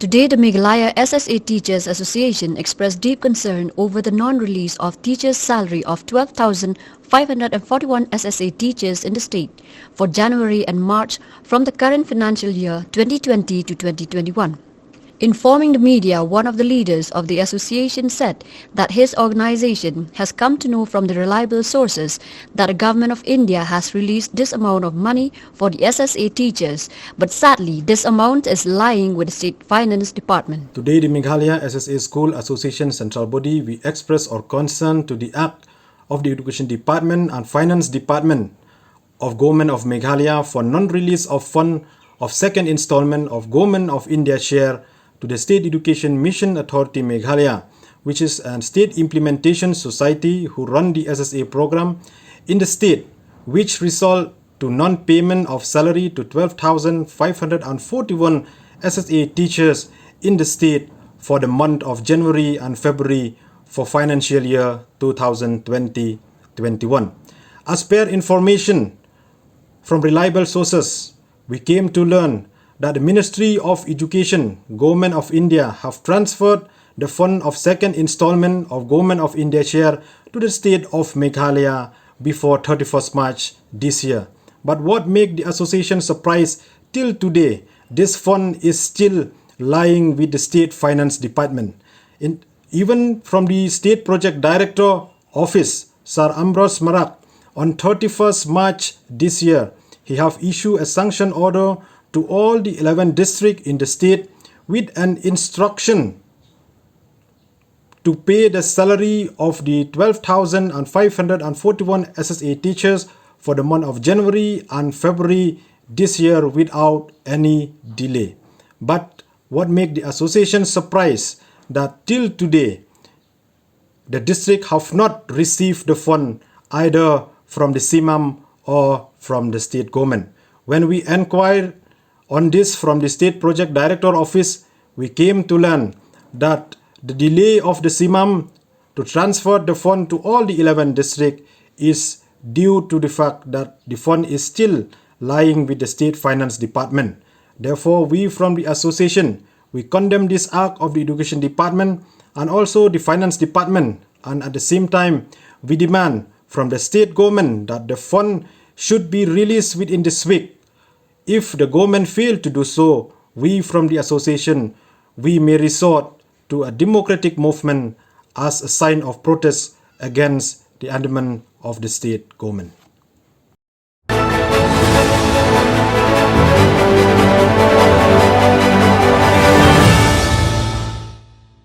Today, the Meghalaya SSA Teachers Association expressed deep concern over the non-release of teachers' salary of 12,541 SSA teachers in the state for January and March from the current financial year 2020 to 2021. Informing the media, one of the leaders of the association said that his organization has come to know from the reliable sources that the government of India has released this amount of money for the SSA teachers, but sadly this amount is lying with the State Finance Department. Today, the Meghalaya SSA School Association Central Body, we express our concern to the act of the Education Department and Finance Department of Government of Meghalaya for non-release of fund of second installment of Government of India share to the State Education Mission Authority Meghalaya, which is a state implementation society who run the SSA program in the state, which result to non-payment of salary to 12,541 SSA teachers in the state for the month of January and February for financial year 2020-21. As per information from reliable sources, we came to learn that the Ministry of Education, Government of India, have transferred the fund of second installment of Government of India share to the state of Meghalaya before 31st March this year. But what make the association surprised, till today, this fund is still lying with the State Finance Department. Even from the State Project Director Office, Sir Ambrose Marak, on 31st March this year, he have issued a sanction order to all the 11 districts in the state with an instruction to pay the salary of the 12,541 SSA teachers for the month of January and February this year without any delay. But what make the association surprised that till today the district have not received the fund either from the CIMAM or from the state government. When we inquired on this from the State Project Director Office, we came to learn that the delay of the CIMAM to transfer the fund to all the 11 districts is due to the fact that the fund is still lying with the State Finance Department. Therefore, we from the association, we condemn this act of the Education Department and also the Finance Department, and at the same time, we demand from the state government that the fund should be released within this week. If the government failed to do so, we from the association, we may resort to a democratic movement as a sign of protest against the abandonment of the state government.